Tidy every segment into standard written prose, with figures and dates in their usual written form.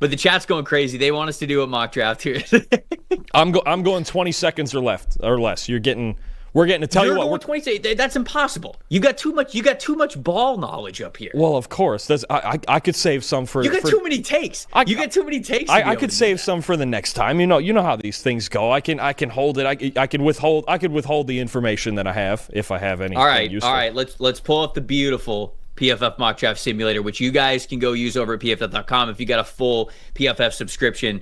But the chat's going crazy. They want us to do a mock draft here. I'm going 20 seconds or less. We're getting to tell you what. We're 20. That's impossible. You got too much ball knowledge up here. Well, of course. I could save some for. You got too many takes. You got too many takes. I could save some for the next time. You know how these things go. I can hold it. I can withhold the information that I have if I have any. All right. Let's pull up the beautiful PFF mock draft simulator, which you guys can go use over at pff.com. If you got a full PFF subscription,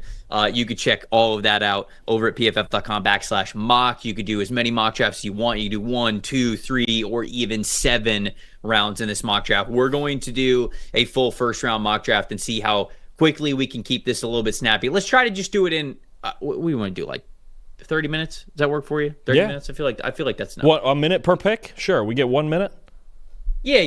you could check all of that out over at pff.com/mock. You could do as many mock drafts as you want. You can do 1, 2, 3, or even 7 rounds in this mock draft. We're going to do a full first round mock draft and see how quickly we can keep this a little bit snappy. Let's try to just do it in, what do we want to do, like 30 minutes? Does that work for you? 30 minutes? I feel like that's enough. What, a minute per pick? Sure, we get 1 minute? Yeah.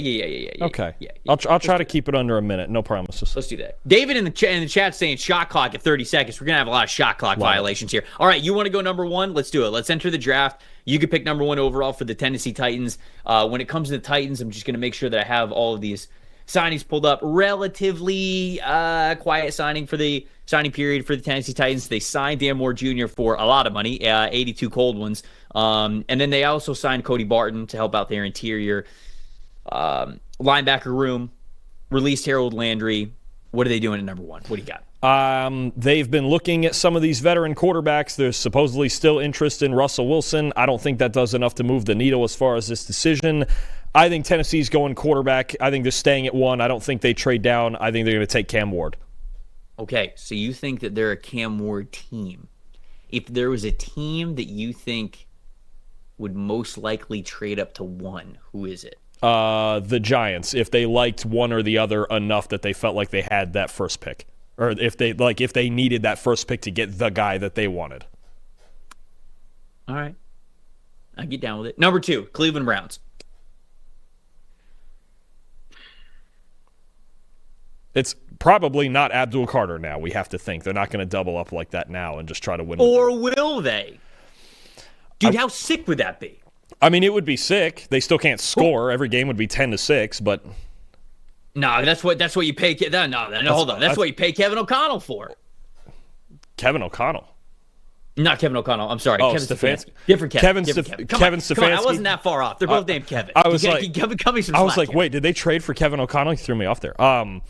Okay. Yeah. I'll try to keep it under a minute. No promises. Let's do that. David in the chat saying shot clock at 30 seconds. We're going to have a lot of shot clock violations here. All right, you want to go number 1? Let's do it. Let's enter the draft. You can pick number 1 overall for the Tennessee Titans. When it comes to the Titans, I'm just going to make sure that I have all of these signings pulled up. Relatively quiet signing for the signing period for the Tennessee Titans. They signed Dan Moore Jr. for a lot of money, 82 cold ones. And then they also signed Cody Barton to help out their interior linebacker room, released Harold Landry. What are they doing at number 1? What do you got? They've been looking at some of these veteran quarterbacks. There's supposedly still interest in Russell Wilson. I don't think that does enough to move the needle as far as this decision. I think Tennessee's going quarterback. I think they're staying at 1. I don't think they trade down. I think they're going to take Cam Ward. Okay, so you think that they're a Cam Ward team. If there was a team that you think would most likely trade up to 1, who is it? The Giants, if they liked one or the other enough that they felt like they had that first pick, or if they needed that first pick to get the guy that they wanted. All right, I get down with it. Number 2, Cleveland Browns. It's probably not Abdul Carter now. We have to think they're not going to double up like that now and just try to win. Or will they? Dude, how sick would that be? I mean, it would be sick. They still can't score. Every game would be 10-6, but no, that's what you pay. Hold on. That's what you pay Kevin O'Connell for. Kevin O'Connell, not Kevin O'Connell. I'm sorry, Kevin Stefanski. Different Kevin. Kevin Stefanski. Come on, I wasn't that far off. They're both named Kevin. I was like, wait, did they trade for Kevin O'Connell? He threw me off there. All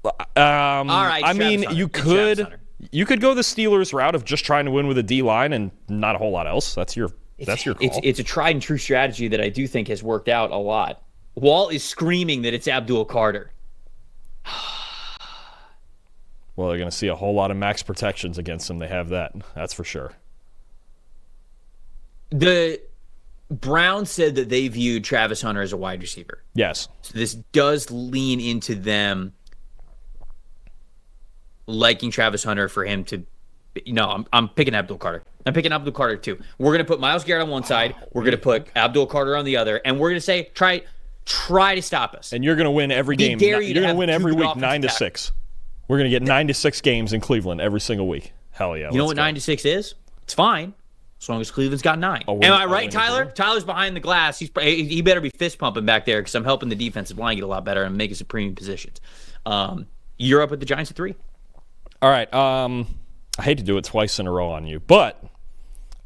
right. I mean, you could go the Steelers route of just trying to win with a D line and not a whole lot else. That's your call. It's a tried and true strategy that I do think has worked out a lot. Walt is screaming that it's Abdul Carter. Well, they're going to see a whole lot of max protections against them. They have that. That's for sure. The Browns said that they viewed Travis Hunter as a wide receiver. Yes. So this does lean into them liking Travis Hunter for him to. No, I'm picking Abdul Carter. I'm picking Abdul Carter too. We're going to put Myles Garrett on one side. We're going to put Abdul Carter on the other. And we're going to say, try to stop us. And you're going to win every game. You're going to win every week 9-6. We're going to get 9-6 games in Cleveland every single week. Hell yeah. You know what 9-6 is? It's fine. As long as Cleveland's got 9. Am I right, Tyler? Tyler's behind the glass. He better be fist pumping back there because I'm helping the defensive line get a lot better and making some premium positions. You're up with the Giants at 3. All right. I hate to do it twice in a row on you, but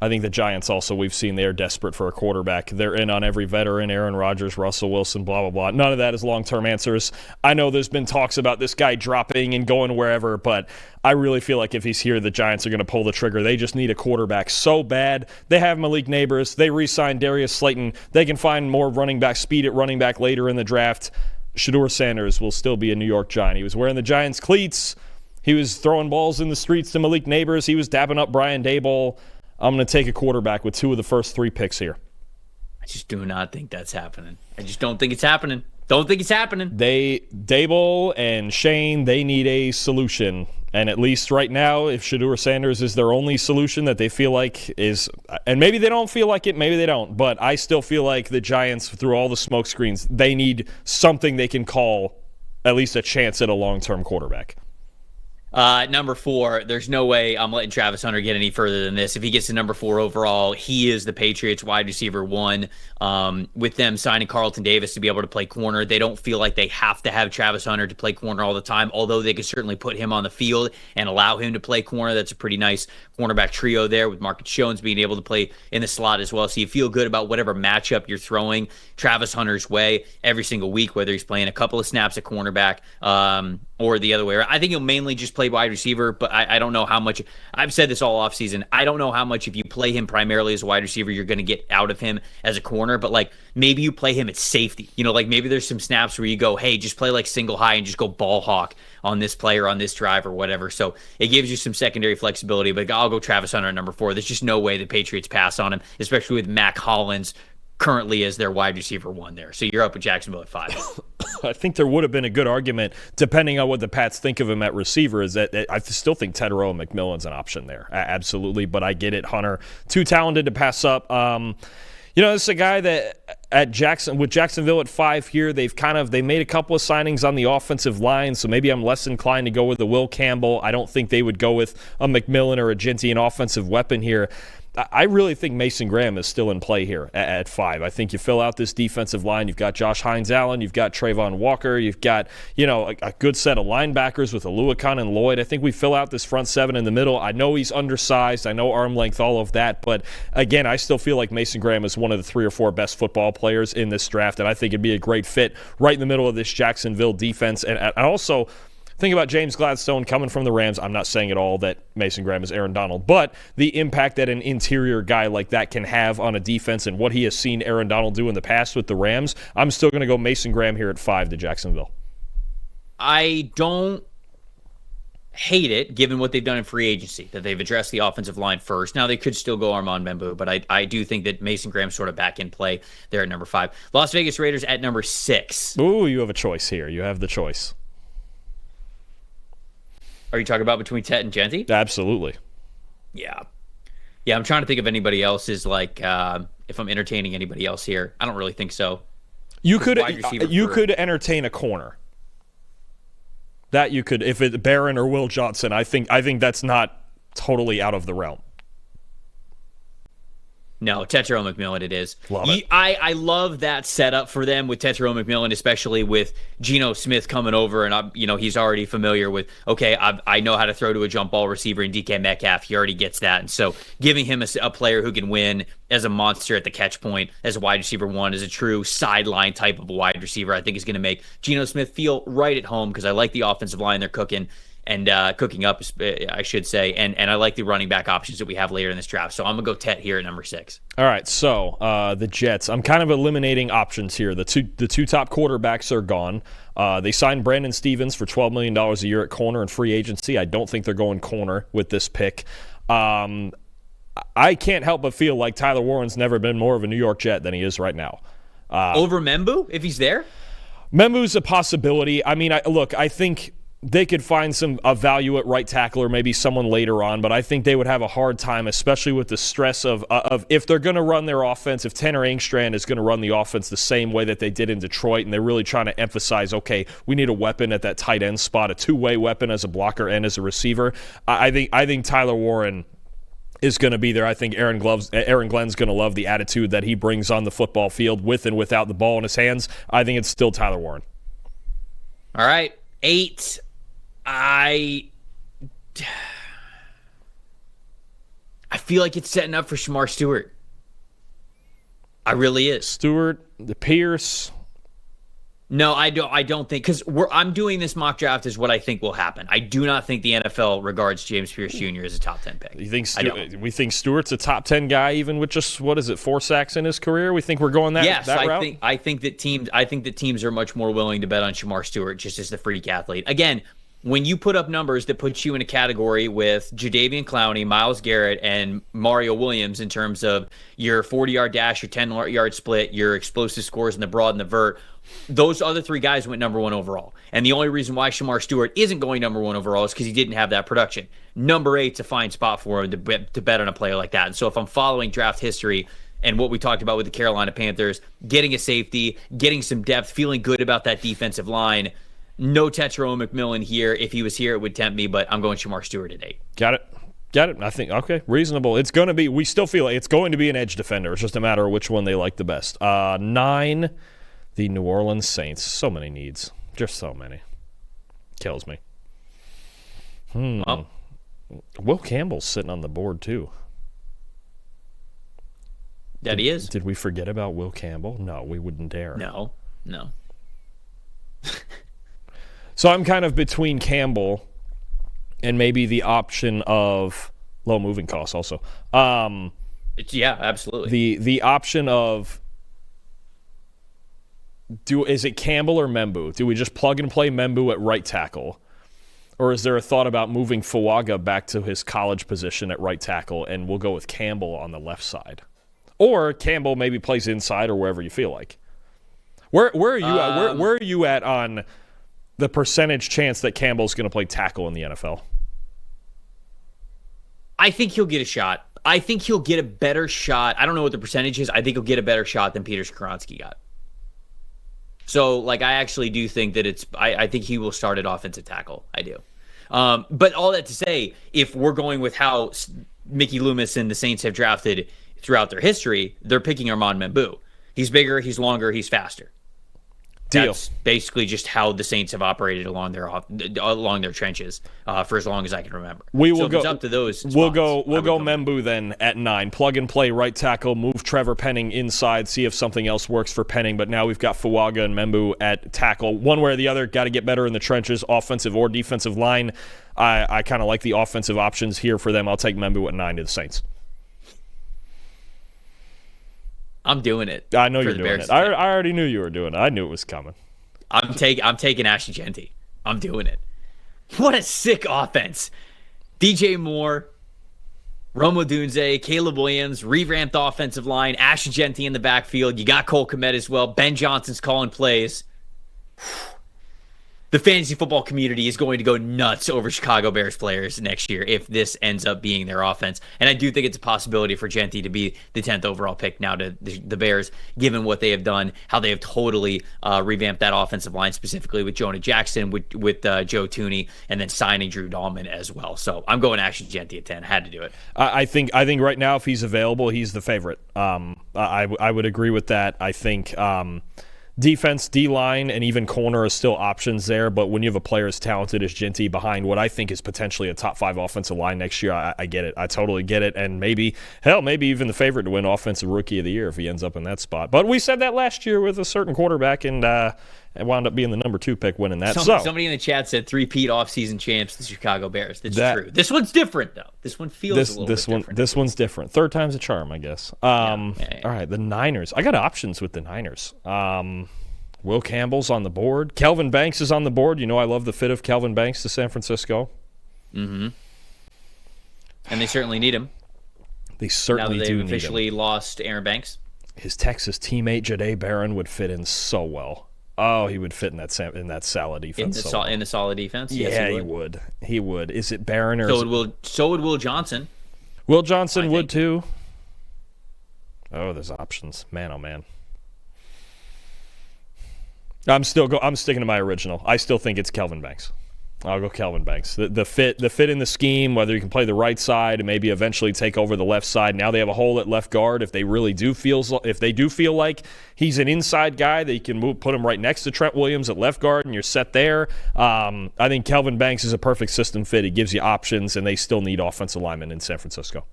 I think the Giants also, we've seen they're desperate for a quarterback. They're in on every veteran, Aaron Rodgers, Russell Wilson, blah, blah, blah. None of that is long-term answers. I know there's been talks about this guy dropping and going wherever, but I really feel like if he's here, the Giants are going to pull the trigger. They just need a quarterback so bad. They have Malik Neighbors. They re-signed Darius Slayton. They can find more running back speed at running back later in the draft. Shedeur Sanders will still be a New York Giant. He was wearing the Giants' cleats. He was throwing balls in the streets to Malik Neighbors. He was dabbing up Brian Daboll. I'm going to take a quarterback with 2 of the first 3 picks here. I just do not think that's happening. I just don't think it's happening. Don't think it's happening. Daboll and Shane, they need a solution. And at least right now, if Shedeur Sanders is their only solution that they feel like is, and maybe they don't feel like it, maybe they don't, but I still feel like the Giants, through all the smoke screens, they need something they can call at least a chance at a long-term quarterback. Number 4, there's no way I'm letting Travis Hunter get any further than this. If he gets to number 4 overall, he is the Patriots wide receiver 1. With them signing Carlton Davis to be able to play corner, they don't feel like they have to have Travis Hunter to play corner all the time, although they could certainly put him on the field and allow him to play corner. That's a pretty nice cornerback trio there, with Marcus Jones being able to play in the slot as well. So you feel good about whatever matchup you're throwing Travis Hunter's way every single week, whether he's playing a couple of snaps at cornerback, or the other way around. I think he'll mainly just play wide receiver, but I don't know how much. I've said this all offseason. I don't know how much, if you play him primarily as a wide receiver, you're going to get out of him as a corner. But like, maybe you play him at safety. Like maybe there's some snaps where you go, hey, just play like single high and just go ball hawk on this player on this drive or whatever. So it gives you some secondary flexibility. But I'll go Travis Hunter at number 4. There's just no way the Patriots pass on him, especially with Mac Hollins currently as their wide receiver 1 there. So you're up with Jacksonville at 5. I think there would have been a good argument, depending on what the Pats think of him at receiver, is that I still think Tetero and McMillan's an option there. Absolutely, but I get it. Hunter, too talented to pass up. This is a guy that with Jacksonville at 5 here, they made a couple of signings on the offensive line, so maybe I'm less inclined to go with a Will Campbell. I don't think they would go with a McMillan or a Ginty, an offensive weapon here. I really think Mason Graham is still in play here at 5. I think you fill out this defensive line. You've got Josh Hines-Allen. You've got Trayvon Walker. You've got, a good set of linebackers with Oluokun and Lloyd. I think we fill out this front 7 in the middle. I know he's undersized. I know arm length, all of that. But, again, I still feel like Mason Graham is one of the 3 or 4 best football players in this draft, and I think it'd be a great fit right in the middle of this Jacksonville defense. And I also think about James Gladstone coming from the Rams. I'm not saying at all that Mason Graham is Aaron Donald, but the impact that an interior guy like that can have on a defense and what he has seen Aaron Donald do in the past with the Rams, I'm still going to go Mason Graham here at 5 to Jacksonville. I don't hate it, given what they've done in free agency, that they've addressed the offensive line first. Now, they could still go Armand Bembou, but I do think that Mason Graham's sort of back in play there at number 5. Las Vegas Raiders at number 6. Ooh, you have a choice here. You have the choice. Are you talking about between Tet and Genty? Absolutely. Yeah, I'm trying to think of anybody else is like, if I'm entertaining anybody else here. I don't really think so. You could entertain a corner. That you could, if it's Barron or Will Johnson. I think that's not totally out of the realm. No, Tetero McMillan it is. Love it. I love that setup for them with Tetero McMillan, especially with Geno Smith coming over, and he's already familiar with, okay, I know how to throw to a jump ball receiver in DK Metcalf. He already gets that. And so giving him a player who can win as a monster at the catch point, as a wide receiver 1, as a true sideline type of a wide receiver, I think is going to make Geno Smith feel right at home, because I like the offensive line they're cooking. And cooking up, I should say, and I like the running back options that we have later in this draft. So I'm going to go Tet here at number 6. All right, so the Jets. I'm kind of eliminating options here. The two top quarterbacks are gone. They signed Brandon Stevens for $12 million a year at corner in free agency. I don't think they're going corner with this pick. I can't help but feel like Tyler Warren's never been more of a New York Jet than he is right now. Over Membu, if he's there? Membu's a possibility. I mean, I think they could find a value at right tackle or maybe someone later on, but I think they would have a hard time, especially with the stress of if they're going to run their offense, if Tanner Engstrand is going to run the offense the same way that they did in Detroit, and they're really trying to emphasize, okay, we need a weapon at that tight end spot, a two-way weapon as a blocker and as a receiver. I think Tyler Warren is going to be there. I think Aaron Glenn's going to love the attitude that he brings on the football field with and without the ball in his hands. I think it's still Tyler Warren. All right, 8. I feel like it's setting up for Shamar Stewart. I really is. Stewart, the Pierce. No, I don't think, because I'm doing this mock draft as what I think will happen. I do not think the NFL regards James Pierce Jr. as a top 10 pick. You think we think Stewart's a top 10 guy even with just 4 sacks in his career? We think we're going that route? Yes, I think that teams are much more willing to bet on Shamar Stewart just as the freak athlete. Again, when you put up numbers that puts you in a category with Jadeveon Clowney, Myles Garrett, and Mario Williams in terms of your 40-yard dash, your 10-yard split, your explosive scores in the broad and the vert, those other 3 guys went number 1 overall. And the only reason why Shamar Stewart isn't going number 1 overall is because he didn't have that production. Number 8's a fine spot for him to bet on a player like that. And so if I'm following draft history and what we talked about with the Carolina Panthers, getting a safety, getting some depth, feeling good about that defensive line, No Tetro McMillan here. If he was here, it would tempt me, but I'm going Shamar Stewart at 8. Got it. I think, okay, reasonable. It's going to be, we still feel like it's going to be an edge defender. It's just a matter of which one they like the best. 9, the New Orleans Saints. So many needs. Just so many. Kills me. Oh. Will Campbell's sitting on the board, too. That he is. Did we forget about Will Campbell? No, we wouldn't dare. No. So I'm kind of between Campbell and maybe the option of low moving costs also. Yeah, absolutely. The option of is it Campbell or Membu? Do we just plug and play Membu at right tackle? Or is there a thought about moving Fuaga back to his college position at right tackle and we'll go with Campbell on the left side? Or Campbell maybe plays inside or wherever you feel like. Where are you at? Where are you at on the percentage chance that Campbell's going to play tackle in the NFL? I think he'll get a shot. I think he'll get a better shot. I don't know what the percentage is. I think he'll get a better shot than Peter Skoronski got. So, like, I actually do think that I think he will start at offensive tackle. I do. But all that to say, if we're going with how Mickey Loomis and the Saints have drafted throughout their history, they're picking Armand Membu. He's bigger, he's longer, he's faster. Deal. That's basically just how the Saints have operated along their trenches for as long as I can remember. It's up to those spots, we'll go Membu then at 9. Plug and play right tackle, move Trevor Penning inside, see if something else works for Penning. But now we've got Fuaga and Membu at tackle. One way or the other, got to get better in the trenches, offensive or defensive line. I kind of like the offensive options here for them. I'll take Membu at 9 to the Saints. I'm doing it. I know you're doing it. I already knew you were doing it. I knew it was coming. I'm taking Ashton Genty. I'm doing it. What a sick offense. DJ Moore, Rome Odunze, Caleb Williams, revamped offensive line, Ashton Genty in the backfield. You got Cole Kmet as well. Ben Johnson's calling plays. The fantasy football community is going to go nuts over Chicago Bears players next year if this ends up being their offense. And I do think it's a possibility for Genty to be the 10th overall pick now to the Bears, given what they have done, how they have totally revamped that offensive line, specifically with Jonah Jackson, with Joe Thuney, and then signing Drew Dahlman as well. So I'm going Ashton Genty at 10. Had to do it. I think right now, if he's available, he's the favorite. I would agree with that. I think defense, D-line, and even corner are still options there, but when you have a player as talented as Genty behind what I think is potentially a top 5 offensive line next year, I get it. I totally get it, and maybe even the favorite to win Offensive Rookie of the Year if he ends up in that spot. But we said that last year with a certain quarterback, and it wound up being the number 2 pick winning that. Somebody in the chat said 3-peat offseason champs, the Chicago Bears. That's true. This one's different, though. This one feels a little bit different. This one's different. Third time's a charm, I guess. All right, the Niners. I got options with the Niners. Will Campbell's on the board. Kelvin Banks is on the board. You know I love the fit of Kelvin Banks to San Francisco. Mm-hmm. And they certainly need him. They certainly do need him. Now that they've officially lost Aaron Banks. His Texas teammate, Jahdae Barron, would fit in so well. Oh, he would fit in that solid defense. In the solid defense? Yeah, yes, he would. He would. Is it Barron or so would Will Johnson. Will Johnson would too. Oh, there's options. Man, oh man. I'm sticking to my original. I still think it's Kelvin Banks. I'll go Kelvin Banks. The fit in the scheme, whether you can play the right side and maybe eventually take over the left side. Now they have a hole at left guard. If they do feel like he's an inside guy, they can put him right next to Trent Williams at left guard, and you're set there. I think Kelvin Banks is a perfect system fit. He gives you options, and they still need offensive linemen in San Francisco.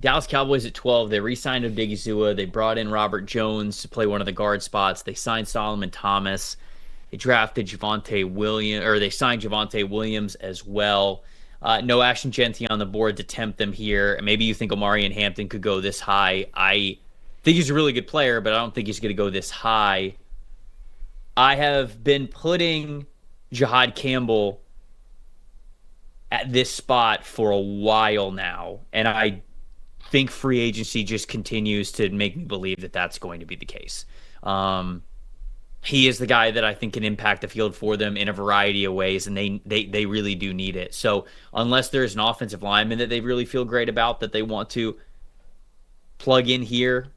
Dallas Cowboys at 12. They re-signed Odigizua. They brought in Robert Jones to play one of the guard spots. They signed Solomon Thomas. They drafted Javonte Williams, or they signed Javonte Williams as well. No Ashton Genty on the board to tempt them here. Maybe you think Omarion Hampton could go this high. I think he's a really good player, but I don't think he's going to go this high. I have been putting Jahad Campbell at this spot for a while now, and I think free agency just continues to make me believe that that's going to be the case. He is the guy that I think can impact the field for them in a variety of ways, and they really do need it. So unless there's an offensive lineman that they really feel great about that they want to plug in here,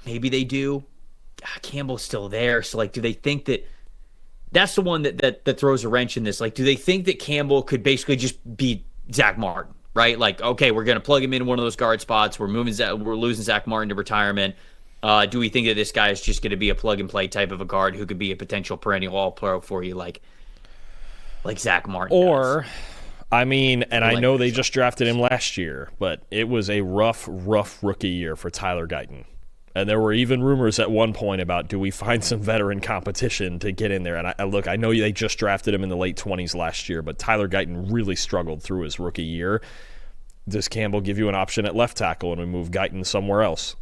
maybe they do. Campbell's still there, so do they think that that's the one that throws a wrench in this. Like, do they think that Campbell could basically just be Zach Martin, right? Like, okay, we're going to plug him in one of those guard spots. We're losing Zach Martin to retirement. Do we think that this guy is just going to be a plug-and-play type of a guard who could be a potential perennial all-pro for you, like Zach Martin Or, does? I mean, and I know they just drafted him last year, but it was a rough rookie year for Tyler Guyton. And there were even rumors at one point about, do we find some veteran competition to get in there? And I know they just drafted him in the late 20s last year, but Tyler Guyton really struggled through his rookie year. Does Campbell give you an option at left tackle and we move Guyton somewhere else?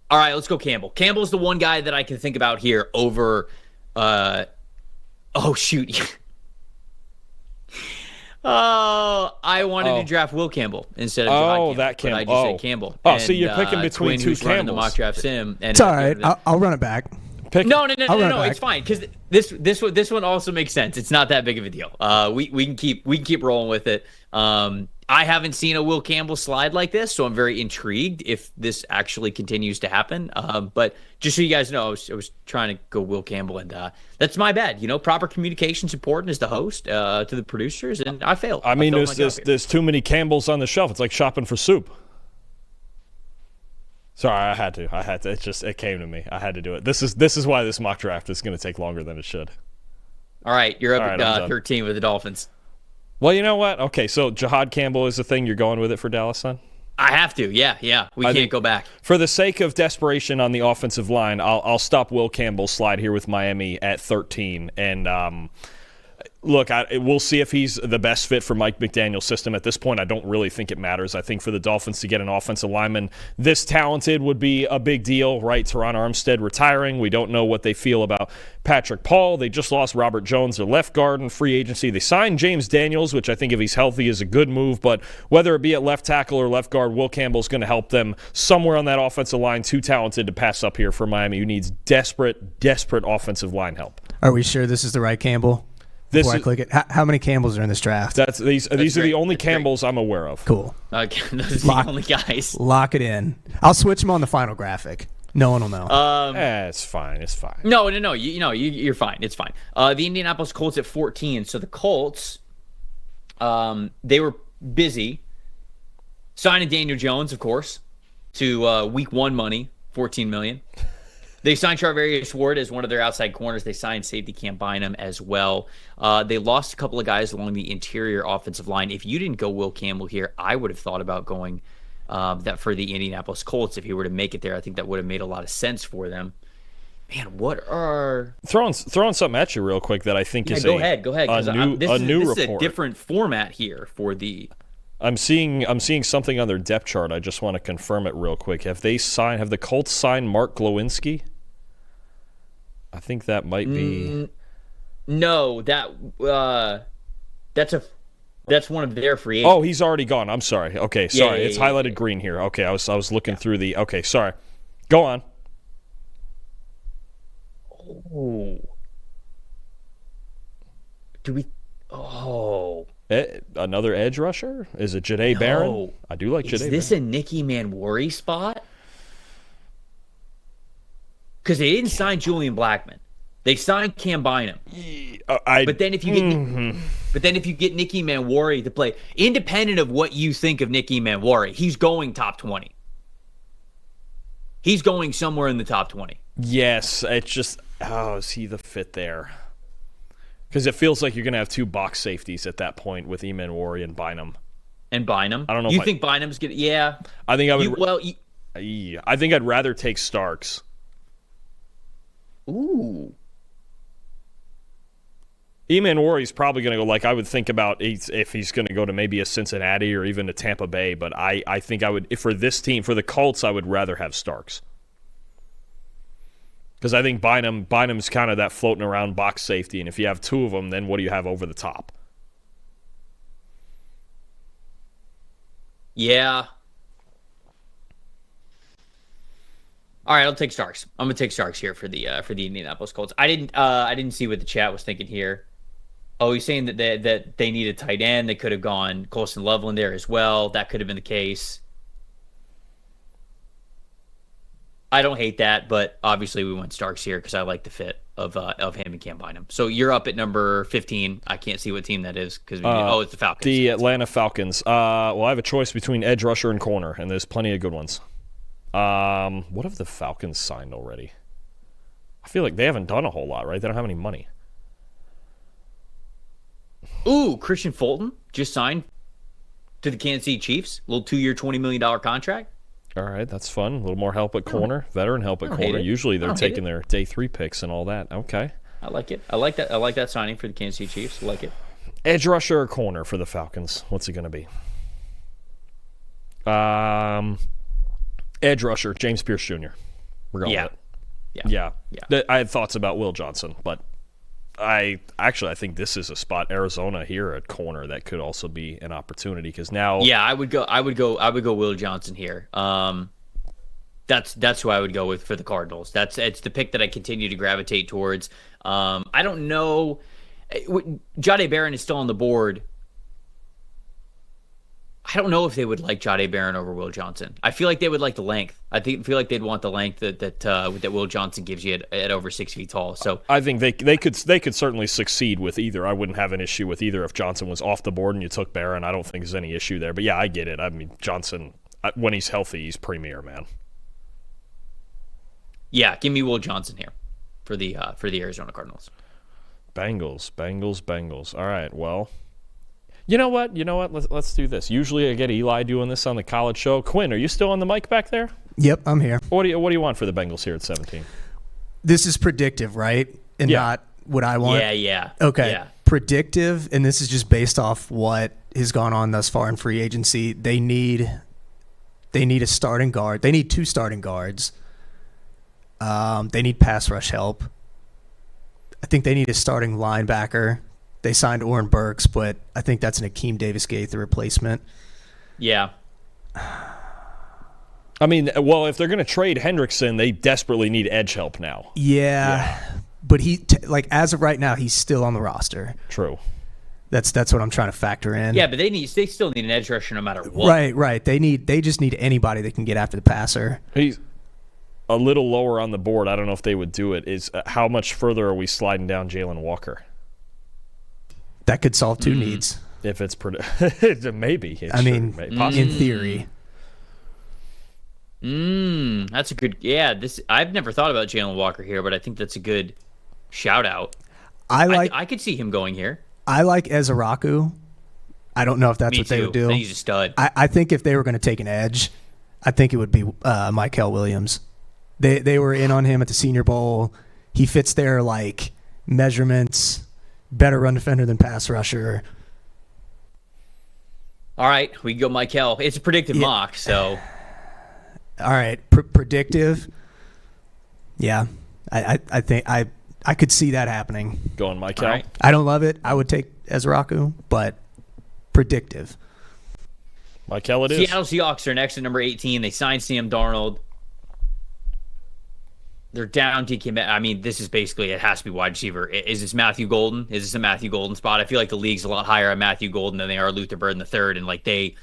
All right, let's go Campbell. Campbell's the one guy that I can think about here over oh, shoot. I wanted to draft Will Campbell instead of Jahad Campbell. That Campbell. But I just said Campbell. Oh, so you're picking between Quinn, two who's running the Campbells. mock draft sim. And It's all right. I'll run it back. No, back. it's fine because this one also makes sense. It's not that big of a deal. We can keep rolling with it. I haven't seen a Will Campbell slide like this, so I'm very intrigued if this actually continues to happen. But just so you guys know, I was trying to go Will Campbell, and that's my bad. Proper communication's important as the host to the producers, and I failed. I mean, there's too many Campbells on the shelf. It's like shopping for soup. Sorry, I had to. It came to me. I had to do it. This is why this mock draft is going to take longer than it should. All right, you're up All right, at 13 with the Dolphins. Well, you know what? Okay, so Jahad Campbell is the thing. You're going with it for Dallas, then? I have to. Yeah. We can't go back. For the sake of desperation on the offensive line, I'll stop Will Campbell's slide here with Miami at 13. And look, we'll see if he's the best fit for Mike McDaniel's system. At this point, I don't really think it matters. I think for the Dolphins to get an offensive lineman this talented would be a big deal, right? Teron Armstead retiring. We don't know what they feel about Patrick Paul. They just lost Robert Jones, their left guard in free agency. They signed James Daniels, which I think if he's healthy is a good move. But whether it be at left tackle or left guard, Will Campbell's going to help them somewhere on that offensive line. Too talented to pass up here for Miami, who needs desperate offensive line help. Are we sure this is the right Campbell? Before I click it, how many Campbells are in this draft? These are the only Campbells I'm aware of. Cool. Those are the only guys. Lock it in. I'll switch them on the final graphic. No one will know. It's fine. It's fine. No. You're fine. It's fine. The Indianapolis Colts at 14. So the Colts, they were busy signing Daniel Jones, of course, to week one money, $14 million. They signed Charvarius Ward as one of their outside corners. They signed safety Cam Bynum as well. They lost a couple of guys along the interior offensive line. If you didn't go Will Campbell here, I would have thought about going that for the Indianapolis Colts. If he were to make it there, I think that would have made a lot of sense for them. Man, what are throwing something at you real quick that I think is go ahead. This is a different format here for the. I'm seeing something on their depth chart. I just want to confirm it real quick. Have the Colts signed Mark Glowinski? I think that might be. No, that's one of their free agents. Oh, he's already gone. I'm sorry. Okay, sorry. It's highlighted green here. Okay, I was looking through the. Okay, sorry. Go on. Oh. Do we? Oh. Another edge rusher? Is it Jahdae Barron? I do like Jahdae Barron. Is this a Nicky Manwari spot? Because they didn't sign Julian Blackman. They signed Cam Bynum. But then if you get Nicky Manwari to play, independent of what you think of Nicky Manwari, he's going top 20. He's going somewhere in the top 20. Yes, it's just is he the fit there? Because it feels like you're going to have two box safeties at that point with Manwari and Bynum. I don't know. You think Bynum's going to? Yeah. I think I would. I think I'd rather take Starks. Ooh. Manwari's probably going to go, like I would think about if he's going to go to maybe a Cincinnati or even a Tampa Bay, but I think I would, if for this team, for the Colts, I would rather have Starks. Because I think Bynum's kind of that floating around box safety, and if you have two of them, then what do you have over the top? Yeah. All right, I'll take Starks. I'm gonna take Starks here for the Indianapolis Colts. I didn't see what the chat was thinking here. Oh, he's saying that they need a tight end. They could have gone Colston Loveland there as well. That could have been the case. I don't hate that, but obviously we went Starks here because I like the fit of him and can't bind him. So you're up at number 15. I can't see what team that is because it's the Falcons. The Atlanta Falcons. Well, I have a choice between edge rusher and corner, and there's plenty of good ones. What have the Falcons signed already? I feel like they haven't done a whole lot, right? They don't have any money. Ooh, Christian Fulton just signed to the Kansas City Chiefs. A little 2-year, $20 million contract. All right, that's fun. A little more help at corner, veteran help at corner. Usually they're taking their day 3 picks and all that. Okay. I like it. I like that. I like that signing for the Kansas City Chiefs. I like it. Edge rusher or corner for the Falcons? What's it going to be? Edge rusher, James Pierce Jr. We're going with it. Yeah. I had thoughts about Will Johnson, but I think this is a spot, Arizona here at corner, that could also be an opportunity because now. Yeah, I would go Will Johnson here. That's who I would go with for the Cardinals. It's the pick that I continue to gravitate towards. I don't know. Jahdae Barron is still on the board. I don't know if they would like Jahdae Barron over Will Johnson. I feel like they would like the length. Feel like they'd want the length that Will Johnson gives you at over 6 feet tall. So I think they could certainly succeed with either. I wouldn't have an issue with either if Johnson was off the board and you took Barron. I don't think there's any issue there. But yeah, I get it. I mean, Johnson, when he's healthy, he's premier, man. Yeah, give me Will Johnson here for the Arizona Cardinals. Bengals. All right, well. You know what? Let's do this. Usually I get Eli doing this on the college show. Quinn, are you still on the mic back there? Yep, I'm here. What do you want for the Bengals here at 17? This is predictive, right? And not what I want? Yeah. Okay. Yeah. Predictive, and this is just based off what has gone on thus far in free agency. They need a starting guard. They need 2 starting guards. They need pass rush help. I think they need a starting linebacker. They signed Oren Burks, but I think that's an Akeem Davis-Gaither replacement. Yeah. I mean, well, if they're going to trade Hendrickson, they desperately need edge help now. Yeah. But as of right now, he's still on the roster. True. That's what I'm trying to factor in. Yeah, but they still need an edge rusher no matter what. Right. They just need anybody that can get after the passer. He's a little lower on the board. I don't know if they would do it. Is how much further are we sliding down Jalen Walker? That could solve 2 needs. If it's maybe. In theory. That's a good. Yeah, I've never thought about Jalen Walker here, but I think that's a good shout out. I could see him going here. I like Ezeraku. I don't know if that's what they would do. He's a stud. I think if they were going to take an edge, I think it would be Mykel Williams. They were in on him at the Senior Bowl. He fits their measurements. Better run defender than pass rusher. All right, we can go Mykel. It's a predictive mock, so. All right, predictive. Yeah, I think I could see that happening. Going Mykel. Right. I don't love it. I would take Ezeraku, but predictive. Mykel it is. Seattle Seahawks are next at number 18. They signed Sam Darnold. They're down DK Metcalf. I mean, this is basically, it has to be wide receiver. Is this Matthew Golden? Is this a Matthew Golden spot? I feel like the league's a lot higher on Matthew Golden than they are Luther Bird in the third, and they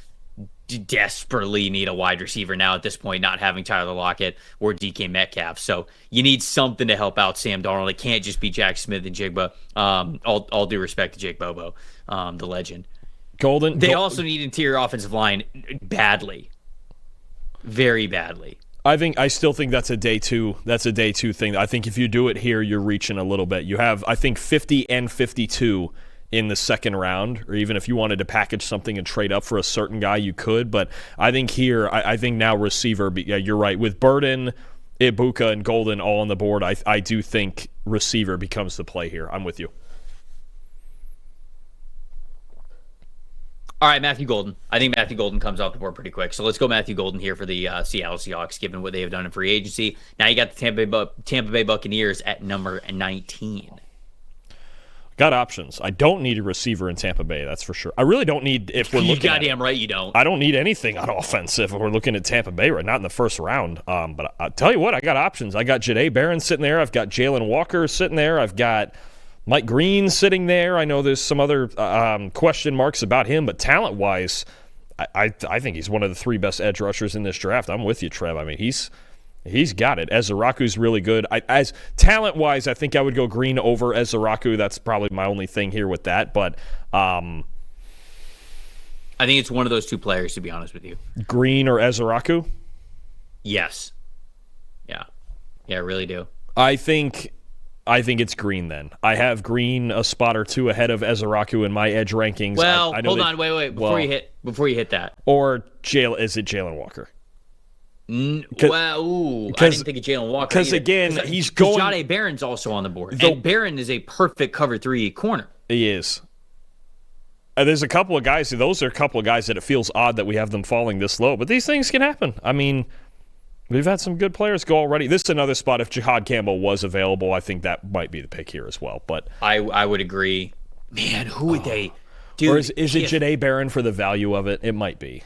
desperately need a wide receiver now at this point, not having Tyler Lockett or DK Metcalf. So you need something to help out Sam Darnold. It can't just be Jack Smith and Jigba. All due respect to Jake Bobo, the legend. They also need interior offensive line badly. Very badly. I still think that's a day 2. That's a day 2 thing. I think if you do it here, you're reaching a little bit. You have, I think, 50 and 52 in the second round, or even if you wanted to package something and trade up for a certain guy, you could. But I think here, I think now receiver, yeah, you're right. With Burden, Ibuka, and Golden all on the board, I do think receiver becomes the play here. I'm with you. All right, Matthew Golden. I think Matthew Golden comes off the board pretty quick. So let's go Matthew Golden here for the Seattle Seahawks, given what they have done in free agency. Now you got the Tampa Bay Buccaneers at number 19. Got options. I don't need a receiver in Tampa Bay, that's for sure. I really don't need, if we're looking You're goddamn right you don't. I don't need anything on offense if we're looking at Tampa Bay, right? Not in the first round. But I'll tell you what, I got options. I got Jahdae Barron sitting there. I've got Jalen Walker sitting there. I've got Mike Green sitting there. I know there's some other question marks about him, but talent-wise, I think he's one of the 3 best edge rushers in this draft. I'm with you, Trev. I mean, he's He's got it. Ezeraku's really good. As talent-wise, I think I would go Green over Ezeraku. That's probably my only thing here with that. But I think it's one of those two players, to be honest with you. Green or Ezeraku? Yes. Yeah, I really do. I think it's Green then. I have Green a spot or two ahead of Ezeraku in my edge rankings. Well, I know hold on, wait. Before you hit that. Or is it Jalen Walker? I didn't think of Jalen Walker. Because again, he's going. Jahdae Barron's also on the board. And Barron is a perfect cover 3 corner. He is. There's a couple of guys. Those are a couple of guys that it feels odd that we have them falling this low. But these things can happen. I mean, we've had some good players go already. This is another spot. If Jihad Campbell was available, I think that might be the pick here as well. But I would agree. Man, who would they? Dude, or is it Jahdae Barron for the value of it? It might be.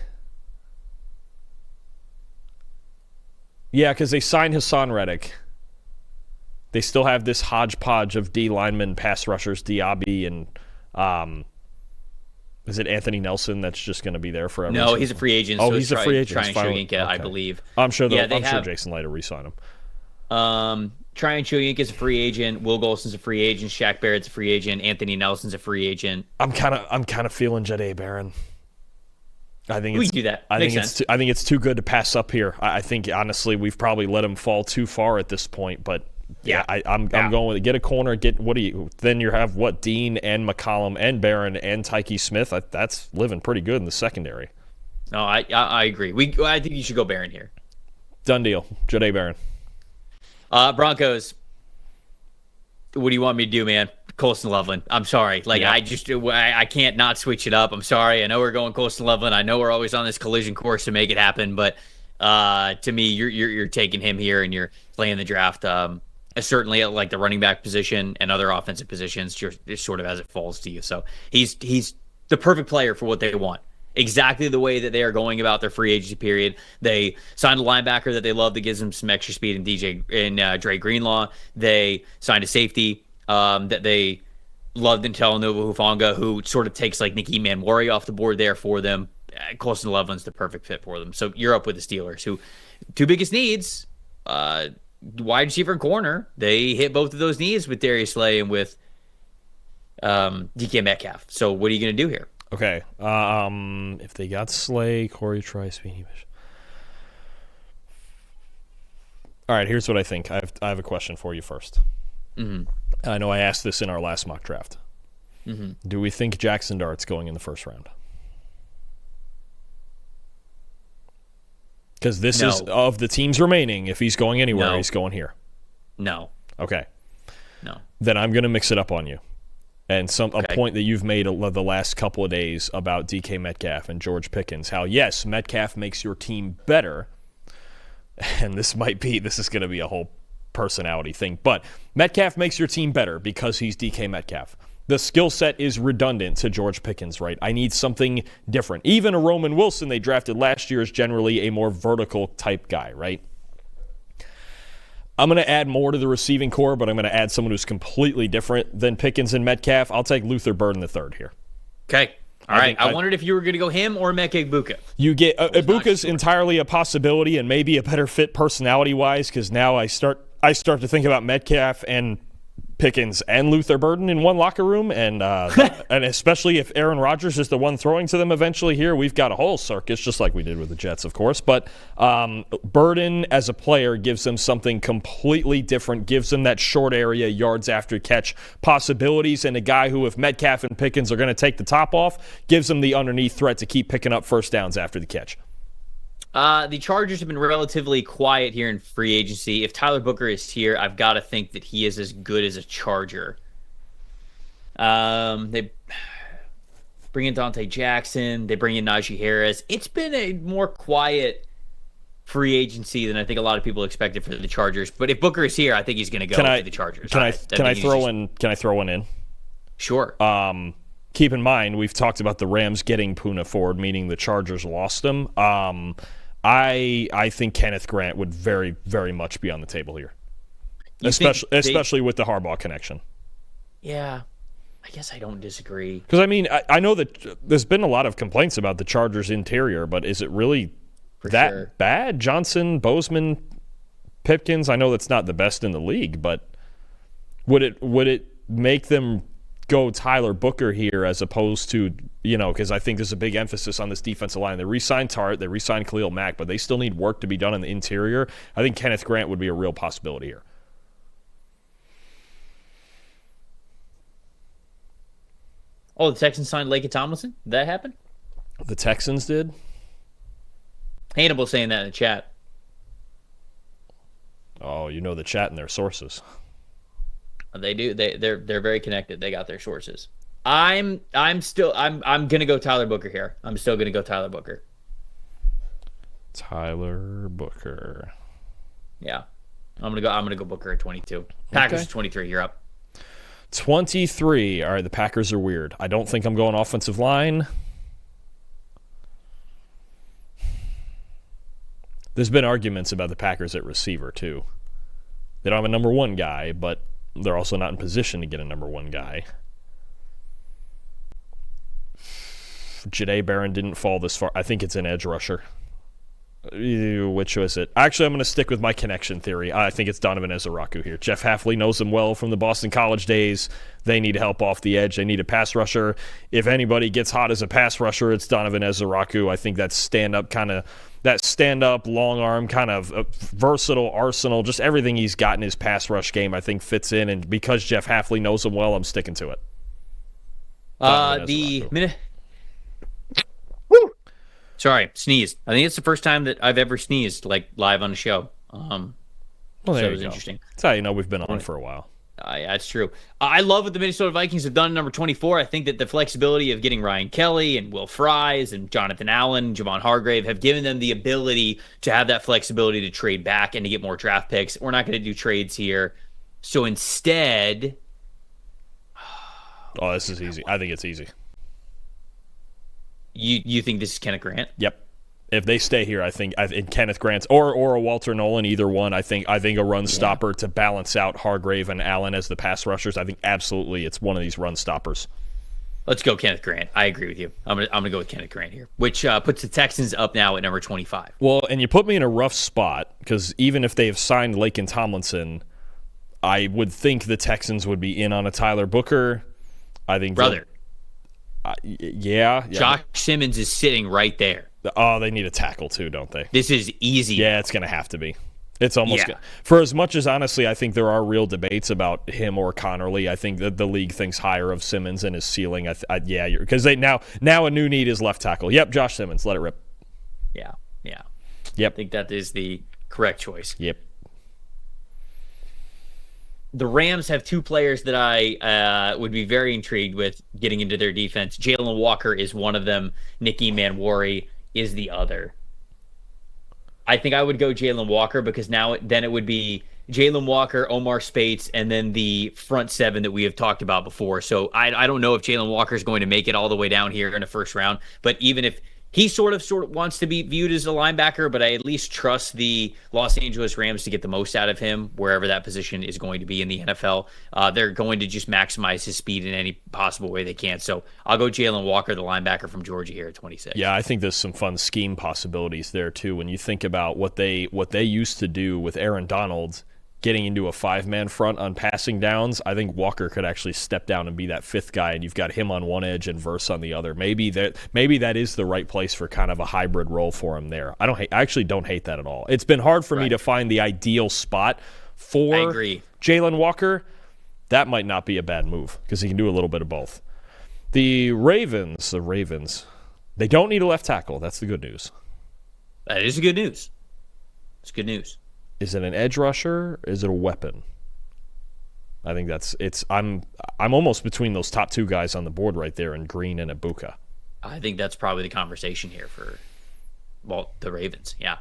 Yeah, because they signed Hassan Reddick. They still have this hodgepodge of D linemen, pass rushers, Diaby, and is it Anthony Nelson that's just going to be there forever? No, he's a free agent. Oh, he's a free agent. Tryon Shoyinka, I believe. I'm sure. I'm sure Jason Light will re-sign him. Tryon Shoyinka is a free agent. Will Golson's a free agent. Shaq Barrett's a free agent. Anthony Nelson's a free agent. I'm kind of feeling Jahdae Barron. I think we can do that. I Makes think sense. I think it's too good to pass up here. I think honestly we've probably let him fall too far at this point. But I'm going with it. Get a corner. Then you have Dean and McCollum and Barron and Tyke Smith. That's living pretty good in the secondary. No, I agree. I think you should go Barron here. Done deal. Jahdae Barron. Broncos. What do you want me to do, man? Colston Loveland. I'm sorry. I can't not switch it up. I'm sorry. I know we're going Colston Loveland. I know we're always on this collision course to make it happen, but to me, you're taking him here and you're playing the draft. Certainly at like the running back position and other offensive positions, just sort of as it falls to you. So he's the perfect player for what they want. Exactly the way that they are going about their free agency period. They signed a linebacker that they love that gives them some extra speed in Dre Greenlaw. They signed a safety that they loved in Talanoa Hufanga, who sort of takes like Nicky Manwari off the board there for them. Colston Loveland's the perfect fit for them. So you're up with the Steelers, who two biggest needs, wide receiver and corner. They hit both of those needs with Darius Slay and with DK Metcalf. So what are you going to do here? Okay. If they got Slay, Corey Trice, Beanie Bish. All right, here's what I think. I have a question for you first. Mm-hmm. I know I asked this in our last mock draft. Mm-hmm. Do we think Jackson Dart's going in the first round? Because this is of the teams remaining. If he's going anywhere, he's going here. No. Okay. No. Then I'm going to mix it up on you. And a point that you've made the last couple of days about DK Metcalf and George Pickens, how, yes, Metcalf makes your team better, and this is going to be a whole personality thing, but Metcalf makes your team better because he's DK Metcalf. The skill set is redundant to George Pickens, right? I need something different. Even a Roman Wilson they drafted last year is generally a more vertical type guy, right? I'm going to add more to the receiving core, but I'm going to add someone who's completely different than Pickens and Metcalf. I'll take Luther Burden III here. Okay. All right. I wondered if you were going to go him or Emeka Egbuka. You get Ibuka's entirely a possibility and maybe a better fit personality-wise, because now I start to think about Metcalf and Pickens and Luther Burden in one locker room, and and especially if Aaron Rodgers is the one throwing to them eventually here, we've got a whole circus, just like we did with the Jets, of course. But Burden as a player gives them something completely different, gives them that short area yards after catch possibilities, and a guy who, if Metcalf and Pickens are going to take the top off, gives them the underneath threat to keep picking up first downs after the catch. The Chargers have been relatively quiet here in free agency. If Tyler Booker is here, I've got to think that he is as good as a Charger. They bring in Dante Jackson. They bring in Najee Harris. It's been a more quiet free agency than I think a lot of people expected for the Chargers. But if Booker is here, I think he's going to go to the Chargers. Can I throw one in? Sure. Keep in mind, we've talked about the Rams getting Poona Ford, meaning the Chargers lost him. I think Kenneth Grant would very, very much be on the table here, especially with the Harbaugh connection. Yeah, I guess I don't disagree. Because, I mean, I know that there's been a lot of complaints about the Chargers' interior, but is it really bad? Johnson, Bozeman, Pipkins, I know that's not the best in the league, but would it make them go Tyler Booker here as opposed to, because I think there's a big emphasis on this defensive line. They re-signed Tart, they re-signed Khalil Mack, but they still need work to be done in the interior. I think Kenneth Grant would be a real possibility here. Oh, the Texans signed Laken Tomlinson? Did that happen? The Texans did? Hannibal saying that in the chat. Oh, the chat and their sources. They do. They're very connected. They got their sources. I'm gonna go Tyler Booker here. I'm still gonna go Tyler Booker. Tyler Booker. Yeah, I'm gonna go Booker at 22. Packers at 23. You're up. 23. All right, the Packers are weird. I don't think I'm going offensive line. There's been arguments about the Packers at receiver too. They don't have a number one guy, but they're also not in position to get a number one guy. Jahdae Barron didn't fall this far. I think it's an edge rusher. Which was it? Actually, I'm going to stick with my connection theory. I think it's Donovan Ezeraku here. Jeff Hafley knows him well from the Boston College days. They need help off the edge. They need a pass rusher. If anybody gets hot as a pass rusher, it's Donovan Ezeraku. I think that stand-up, long arm, kind of versatile arsenal, just everything he's got in his pass rush game, I think fits in. And because Jeff Hafley knows him well, I'm sticking to it. Sorry, sneezed. I think it's the first time that I've ever sneezed live on the show. Well, there so it was go. Interesting. That's how you know we've been on for a while. That's true. I love what the Minnesota Vikings have done at number 24. I think that the flexibility of getting Ryan Kelly and Will Fries and Jonathan Allen, Javon Hargrave have given them the ability to have that flexibility to trade back and to get more draft picks. We're not going to do trades here. So instead... Oh, this is easy. I think it's easy. You think this is Kenneth Grant? Yep. If they stay here, I think Kenneth Grant's or a Walter Nolan, either one. I think a run stopper to balance out Hargrave and Allen as the pass rushers. I think absolutely it's one of these run stoppers. Let's go Kenneth Grant. I agree with you. I'm gonna go with Kenneth Grant here, which puts the Texans up now at number 25. Well, and you put me in a rough spot because even if they have signed Laken Tomlinson, I would think the Texans would be in on a Tyler Booker. I think yeah. Josh Simmons is sitting right there. Oh, they need a tackle too, don't they? This is easy. Yeah, it's going to have to be. It's almost for as much as honestly I think there are real debates about him or Connerly. I think that the league thinks higher of Simmons and his ceiling. Because they now a new need is left tackle. Yep, Josh Simmons, let it rip. Yeah. Yep. I think that is the correct choice. Yep. The Rams have two players that I would be very intrigued with getting into their defense. Jalen Walker is one of them. Nicky Manwari is the other. I think I would go Jalen Walker because then it would be Jalen Walker, Omar Spates, and then the front seven that we have talked about before. So I don't know if Jalen Walker is going to make it all the way down here in the first round, but even if he sort of wants to be viewed as a linebacker, but I at least trust the Los Angeles Rams to get the most out of him wherever that position is going to be in the NFL. They're going to just maximize his speed in any possible way they can. So I'll go Jalen Walker, the linebacker from Georgia here at 26. Yeah, I think there's some fun scheme possibilities there too. When you think about what they used to do with Aaron Donald getting into a five-man front on passing downs, I think Walker could actually step down and be that fifth guy, and you've got him on one edge and Verse on the other. Maybe that is the right place for kind of a hybrid role for him there. I actually don't hate that at all. It's been hard for me to find the ideal spot for Jalen Walker. That might not be a bad move because he can do a little bit of both. The Ravens, they don't need a left tackle. That's the good news. That is the good news. It's good news. Is it an edge rusher? Is it a weapon? I think I'm almost between those top two guys on the board right there in Green and Ibuka. I think that's probably the conversation here for the Ravens. Yeah.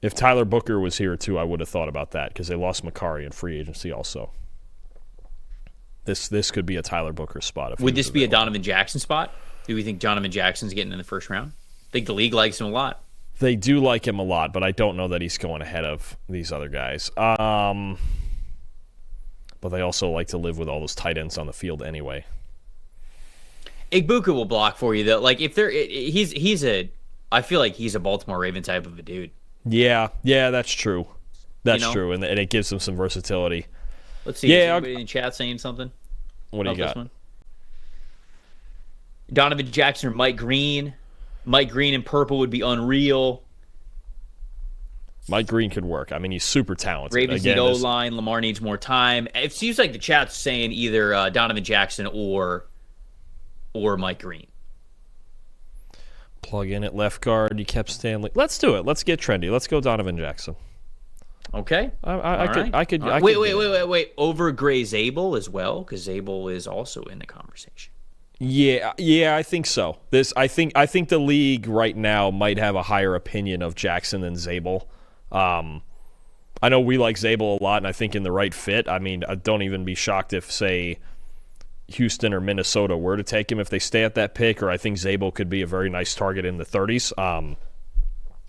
If Tyler Booker was here too, I would have thought about that because they lost Makari in free agency also. This could be a Tyler Booker spot. Would this be a Donovan Jackson spot? Do we think Donovan Jackson's getting in the first round? I think the league likes him a lot. They do like him a lot, but I don't know that he's going ahead of these other guys. But they also like to live with all those tight ends on the field anyway. Ibuka will block for you though. Like if I feel like he's a Baltimore Raven type of a dude. Yeah, that's true. That's true, and it gives them some versatility. Let's see. Is anybody in the chat saying something? What do you got? This one? Donovan Jackson or Mike Green. Mike Green in purple would be unreal. Mike Green could work. I mean, he's super talented. Ravens need O-line. Lamar needs more time. It seems like the chat's saying either Donovan Jackson or Mike Green. Plug in at left guard. You kept Stanley. Let's do it. Let's get trendy. Let's go Donovan Jackson. Okay. I could. Wait. Over Gray Zabel as well, because Zabel is also in the conversation. Yeah, I think so. I think the league right now might have a higher opinion of Jackson than Zabel. I know we like Zabel a lot, and I think in the right fit. I mean, don't even be shocked if, say, Houston or Minnesota were to take him if they stay at that pick, or I think Zabel could be a very nice target in the 30s.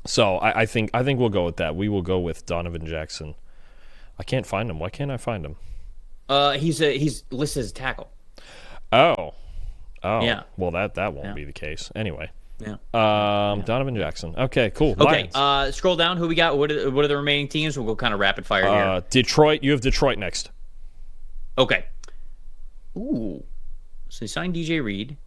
So I think we'll go with that. We will go with Donovan Jackson. I can't find him. Why can't I find him? He's listed as a tackle. Oh, yeah. Well, that won't be the case anyway. Yeah. Donovan Jackson. Okay, cool. Okay. Lions. Scroll down. Who we got? What are the remaining teams? We'll go kind of rapid fire here. Detroit. You have Detroit next. Okay. Ooh. So they signed DJ Reed.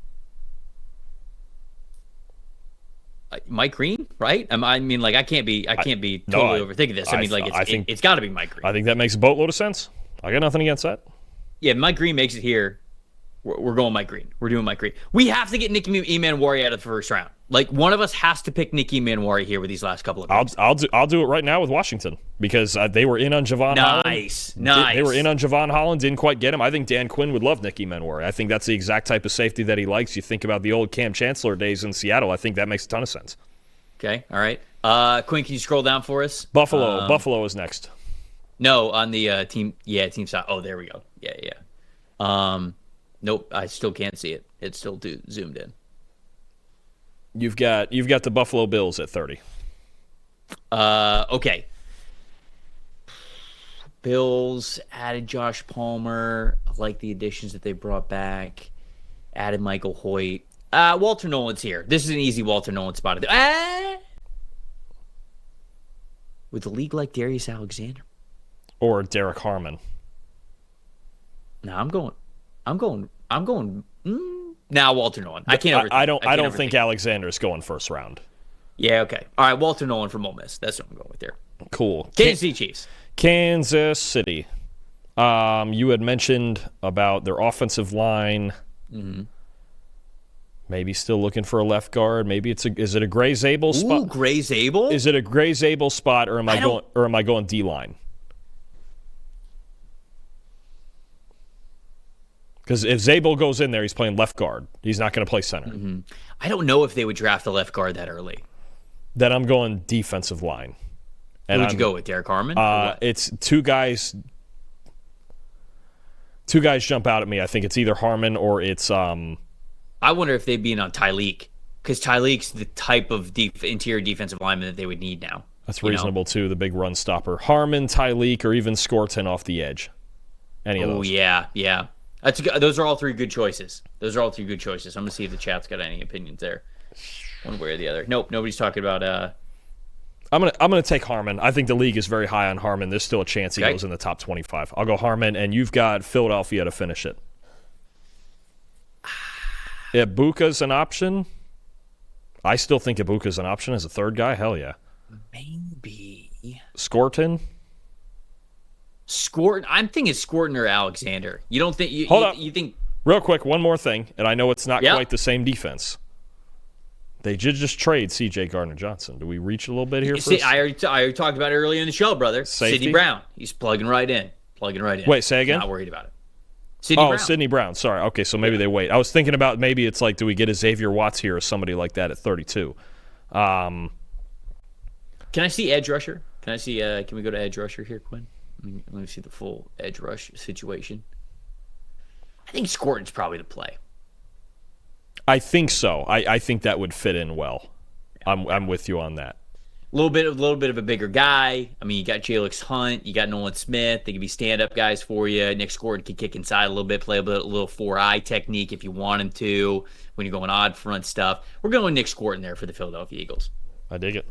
Mike Green, right? I mean, like, I can't be totally overthinking this. I mean, like, it's got to be Mike Green. I think that makes a boatload of sense. I got nothing against that. Yeah, Mike Green makes it here. We're going Mike Green. We're doing Mike Green. We have to get Nicky Manwari out of the first round. Like, one of us has to pick Nicky Manwari here with these last couple of picks. I'll do it right now with Washington because they were in on Javon Holland. Nice. They were in on Javon Holland, didn't quite get him. I think Dan Quinn would love Nicky Manwari. I think that's the exact type of safety that he likes. You think about the old Cam Chancellor days in Seattle. I think that makes a ton of sense. Okay, all right. Quinn, can you scroll down for us? Buffalo is next. No, on the team side. Oh, there we go. Yeah. Nope, I still can't see it. It's still zoomed in. You've got the Buffalo Bills at 30. Okay. Bills added Josh Palmer. I like the additions that they brought back. Added Michael Hoyt. Walter Nolan's here. This is an easy Walter Nolan spot. With a league like Darius Alexander or Derek Harmon. No, I'm going. Now Walter Nolan. I can't. I don't think Alexander's going first round. Yeah. Okay. All right. Walter Nolan for Ole Miss. That's what I'm going with there. Cool. Kansas City Chiefs. Kansas City. You had mentioned about their offensive line. Mm-hmm. Maybe still looking for a left guard. Maybe is it a Gray Zabel spot? Ooh, Gray Zabel? Is it a Gray Zabel spot, or am I going D line? Because if Zabel goes in there, he's playing left guard. He's not going to play center. Mm-hmm. I don't know if they would draft a left guard that early. Then I'm going defensive line. Who would you go with, Derek Harmon? It's two guys. Two guys jump out at me. I think it's either Harmon or it's. I wonder if they'd be in on Tyleek, because Tyleek's the type of interior defensive lineman that they would need now. That's reasonable too. The big run stopper, Harmon, Tyleek, or even Scorton off the edge. Any of those? Oh yeah. Those are all three good choices. I'm gonna see if the chat's got any opinions there, one way or the other. Nope, nobody's talking about. I'm gonna take Harmon. I think the league is very high on Harmon. There's still a chance he goes in the top 25. I'll go Harmon, and you've got Philadelphia to finish it. Ibuka's an option. I still think Ibuka's an option as a third guy. Hell yeah. Maybe. Scorton. I'm thinking Scorton or Alexander. You don't think? Hold up. You think? Real quick, one more thing, and I know it's not quite the same defense. They did just trade C.J. Gardner-Johnson. Do we reach a little bit here? I already talked about it earlier in the show, brother. Safety? Sidney Brown. He's plugging right in. Wait, say again? Not worried about it. Sidney Brown. Sorry. Okay, so maybe they wait. I was thinking about maybe it's like, do we get a Xavier Watts here or somebody like that at 32? Can I see edge rusher? Can we go to edge rusher here, Quinn? Let me see the full edge rush situation. I think Scorton's probably the play. I think so. I think that would fit in well. I'm with you on that. A little bit of a bigger guy. I mean, you got Jalix Hunt, you got Nolan Smith. They can be stand-up guys for you. Nick Scorton can kick inside a little bit, play a little 4-eye technique if you want him to when you're going odd front stuff. We're going Nick Scorton there for the Philadelphia Eagles. I dig it.